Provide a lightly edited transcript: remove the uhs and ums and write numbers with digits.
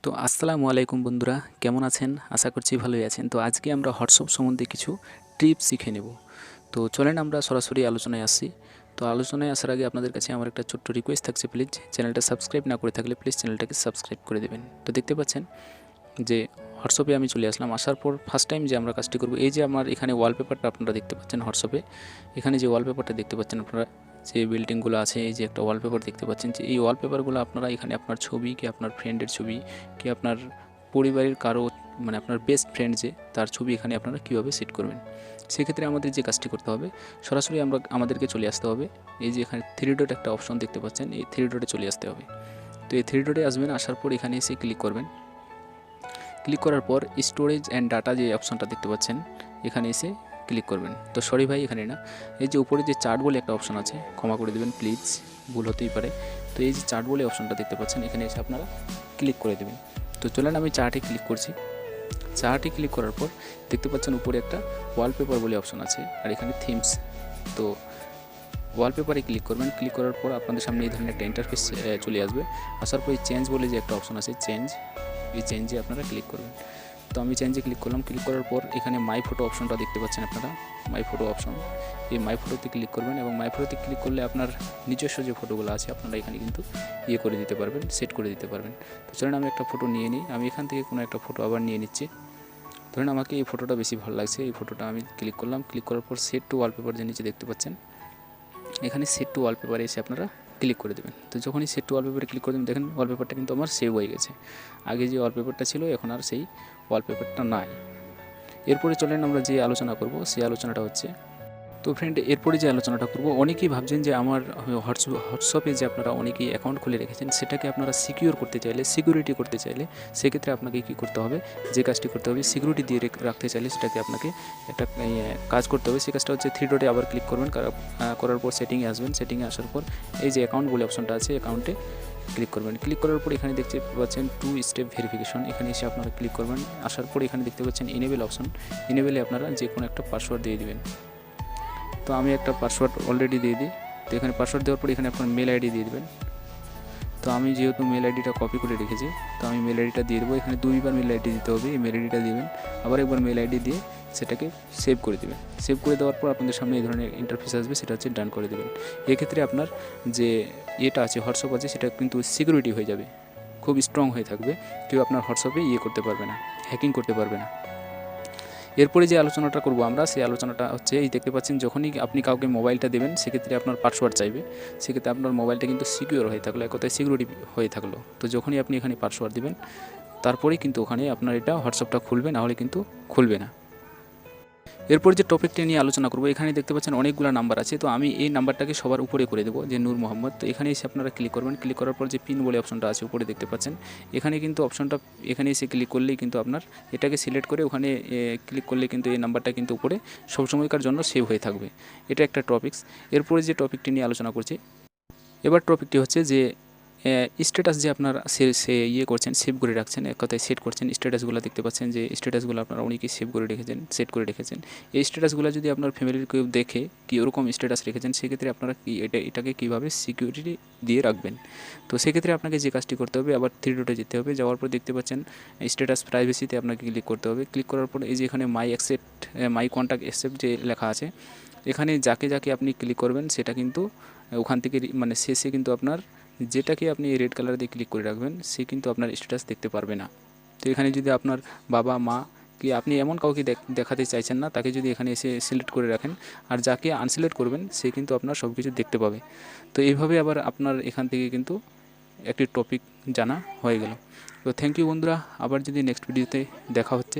তো আসসালামু আলাইকুম বন্ধুরা, কেমন আছেন? আশা করছি ভালোই আছেন। তো আজকে আমরা হোয়াটসঅ্যাপ সম্বন্ধে কিছু টিপস শিখে নেব। তো চলেন আমরা সরাসরি আলোচনায় আসি। তো আলোচনায় আসার আগে আপনাদের কাছে আমার একটা ছোট্ট রিকোয়েস্ট থাকছে, প্লিজ চ্যানেলটা সাবস্ক্রাইব না করে থাকলে প্লিজ চ্যানেলটাকে সাবস্ক্রাইব করে দেবেন। তো দেখতে পাচ্ছেন যে হোয়াটসঅ্যাপে আমি চলে আসলাম। আসার পর ফার্স্ট টাইম যে আমরা কাজটি করব, এই যে আমার এখানে ওয়ালপেপারটা আপনারা দেখতে পাচ্ছেন হোয়াটসঅ্যাপে। এখানে যে ওয়ালপেপারটা দেখতে পাচ্ছেন আপনারা, যে বিল্ডিংগুলো আছে, এই যে একটা ওয়ালপেপার দেখতে পাচ্ছেন, যে এই ওয়ালপেপারগুলো আপনারা এখানে আপনার ছবি কি আপনার ফ্রেন্ডের ছবি কি আপনার পরিবারের কারো, মানে আপনার বেস্ট ফ্রেন্ড যে তার ছবি এখানে আপনারা কীভাবে সেট করবেন। সেক্ষেত্রে আমাদের যে কাজটি করতে হবে, সরাসরি আমাদেরকে চলে আসতে হবে। এই যে এখানে থ্রি ডট একটা অপশন দেখতে পাচ্ছেন, এই থ্রি ডটে চলে আসতে হবে। তো এই থ্রি ডটে আসবেন, আসার পর এখানে এসে ক্লিক করবেন। ক্লিক করার পর স্টোরেজ অ্যান্ড ডাটা যে অপশনটা দেখতে পাচ্ছেন, এখানে এসে ক্লিক করবেন। তো সরি ভাই, এখানে না, এই যে উপরে যে চার্ট বলে একটা অপশন আছে, ক্ষমা করে দেবেন প্লিজ, ভুল হতেই পারে। তো এই যে চার্ট বলে অপশনটা দেখতে পাচ্ছেন, এখানে এসে আপনারা ক্লিক করে দেবেন। তো চলেন আমি চার্টে ক্লিক করছি। চার্টে ক্লিক করার পর দেখতে পাচ্ছেন উপরে একটা ওয়ালপেপার বলে অপশন আছে, আর এখানে থিমস। তো ওয়ালপেপারে ক্লিক করবেন। ক্লিক করার পর আপনাদের সামনে এই ধরনের একটা ইন্টারফেস চলে আসবে। আসার পর চেঞ্জ বলে যে একটা অপশন আছে, এই চেঞ্জে আপনারা ক্লিক করবেন। তো আমি চেঞ্জে ক্লিক করলাম। ক্লিক করার পর এখানে মাই ফটো অপশনটা দেখতে পাচ্ছেন আপনারা, মাই ফটো অপশন। এই মাই ফটোতে ক্লিক করবেন, এবং মাই ফটোতে ক্লিক করলে আপনার নিজস্ব যে ফটোগুলো আছে আপনারা এখানে কিন্তু করে দিতে পারবেন, সেট করে দিতে পারবেন। তো চলেন আমি একটা ফটো নিয়ে নিই। আমি এখান থেকে কোনো একটা ফটো আবার নিয়ে নিচ্ছি। ধরেন আমাকে এই ফটোটা বেশি ভালো লাগছে, এই ফটোটা আমি ক্লিক করলাম। ক্লিক করার পর সেট টু ওয়ালপেপার যে নিচে দেখতে পাচ্ছেন, এখানে সেট টু ওয়ালপেপারে এসে আপনারা ক্লিক করে দেবেন। তো যখনই সেট টু ওয়ালপেপারে ক্লিক করে দেবেন, দেখেন ওয়ালপেপারটা কিন্তু আমার সেভ হয়ে গেছে। আগে যে ওয়ালপেপারটা ছিল এখন আর সেই ওয়ালপেপারটা নাই। এরপরে চলেন আমরা যে আলোচনা করব, সেই আলোচনাটা হচ্ছে, তো ফ্রেন্ড এরপরে যে আলোচনাটা করব, অনেকেই ভাবছেন যে আমার হোয়াটসঅ্যাপে যে আপনারা অনেকেই অ্যাকাউন্ট খুলে রেখেছেন, সেটাকে আপনারা সিকিউর করতে চাইলে, সিকিউরিটি করতে চাইলে, সেক্ষেত্রে আপনাকে কী করতে হবে, যে কাজটি করতে হবে, সিকিউরিটি দিয়ে রাখতে চাইলে সেটাকে আপনাকে একটা কাজ করতে হবে। সেই কাজটা হচ্ছে থ্রি ডটে আবার ক্লিক করবেন। করার পর সেটিংয়ে আসবেন। সেটিংয়ে আসার পর এই যে অ্যাকাউন্ট বলে অপশনটা আছে, অ্যাকাউন্টে ক্লিক করবেন। ক্লিক করার পর এখানে দেখতে পাচ্ছেন টু স্টেপ ভেরিফিকেশন, এখানে এসে আপনারা ক্লিক করবেন। আসার পর এখানে দেখতে পাচ্ছেন ইনেবল অপশন, ইনেবলে আপনারা যে কোনো একটা পাসওয়ার্ড দিয়ে দেবেন। তো আমি একটা পাসওয়ার্ড অলরেডি দিয়ে দিই। তো এখানে পাসওয়ার্ড দেওয়ার পর এখানে আপনার মেল আইডি দিয়ে দেবেন। তো আমি যেহেতু মেল আইডিটা কপি করে রেখেছি, তো আমি মেল আইডিটা দিয়ে দেবো। এখানে দুইবার মেল আইডি দিতে হবে, এই মেল আইডিটা দেবেন। আবার একবার মেল আইডি দিয়ে সেটাকে সেভ করে দেবেন। সেভ করে দেওয়ার পর আপনাদের সামনে এই ধরনের ইন্টারফেস আসবে, সেটা হচ্ছে ডান করে দেবেন। এক্ষেত্রে আপনার যে এটা আছে, হোয়াটসঅ্যাপ আছে, সেটা কিন্তু সিকিউরিটি হয়ে যাবে, খুব স্ট্রং হয়ে থাকবে। কেউ আপনার হোয়াটসঅ্যাপে করতে পারবে না, হ্যাকিং করতে পারবে না। এরপরে যে আলোচনাটা করব আমরা, সেই আলোচনাটা হচ্ছে, এই দেখতে পাচ্ছেন যখনই আপনি কাউকে মোবাইলটা দেবেন, সেক্ষেত্রে আপনার পাসওয়ার্ড চাইবে। সেক্ষেত্রে আপনার মোবাইলটা কিন্তু সিকিউর হয়ে থাকলো, এক কথায় সিকিউরিটি হয়ে থাকলো। তো যখনই আপনি এখানে পাসওয়ার্ড দেবেন, তারপরেই কিন্তু ওখানে আপনার এটা হোয়াটসঅ্যাপটা খুলবে, না হলে কিন্তু খুলবে না। এরপর যে টপিকটি নিয়ে আলোচনা করব, এখানে দেখতে পাচ্ছেন অনেকগুলো নাম্বার আছে। তো আমি এই নাম্বারটাকে সবার উপরে করে দেবো, যে নূর মোহাম্মদ। তো এখানে এসে আপনারা ক্লিক করবেন। ক্লিক করার পর যে পিন বলে অপশনটা আছে উপরে দেখতে পাচ্ছেন, এখানে কিন্তু অপশনটা, এখানে এসে ক্লিক করলেই কিন্তু আপনার এটাকে সিলেক্ট করে ওখানে ক্লিক করলে কিন্তু এই নাম্বারটা কিন্তু উপরে সবসময়কার জন্য সেভ হয়ে থাকবে। এটা একটা টপিকস। এরপরে যে টপিকটি নিয়ে আলোচনা করছি, এবার টপিকটি হচ্ছে যে স্ট্যাটাস যে আপনারা করছেন, সেভ করে রাখছেন, এক কথায় সেট করছেন। স্ট্যাটাসগুলো দেখতে পাচ্ছেন, যে স্ট্যাটাসগুলো আপনারা অনেকেই সেভ করে রেখেছেন, সেট করে রেখেছেন। এই স্ট্যাটাসগুলো যদি আপনার ফ্যামিলির কেউ দেখে কি ওরকম স্ট্যাটাস রেখেছেন, সেক্ষেত্রে আপনারা এটাকে কীভাবে সিকিউরিটি দিয়ে রাখবেন। তো সেক্ষেত্রে আপনাকে যে কাজটি করতে হবে, আবার থ্রি ডটে যেতে হবে। যাওয়ার পর দেখতে পাচ্ছেন স্ট্যাটাস প্রাইভেসিতে আপনাকে ক্লিক করতে হবে। ক্লিক করার পর এই যে এখানে মাই কন্ট্যাক্ট অ্যাকসেপ্ট যে লেখা আছে, এখানে যাকে যাকে আপনি ক্লিক করবেন সেটা কিন্তু ওখান থেকে মানে শেষে কিন্তু আপনার যেটাকে আপনি রেড কালার দিয়ে ক্লিক করে রাখবেন, সে কিন্তু আপনার স্ট্যাটাস দেখতে পারবে না। তো এখানে যদি আপনার বাবা মা কি আপনি এমন কাউকে দেখাতে চাইছেন না, তাকে যদি এখানে এসে সিলেক্ট করে রাখেন, আর যাকে আনসিলেক্ট করবেন সে কিন্তু আপনার সব কিছু দেখতে পাবে। তো এইভাবে আবার আপনার এখান থেকে কিন্তু একটি টপিক জানা হয়ে গেল। তো থ্যাংক ইউ বন্ধুরা, আবার যদি নেক্সট ভিডিওতে দেখা হচ্ছে।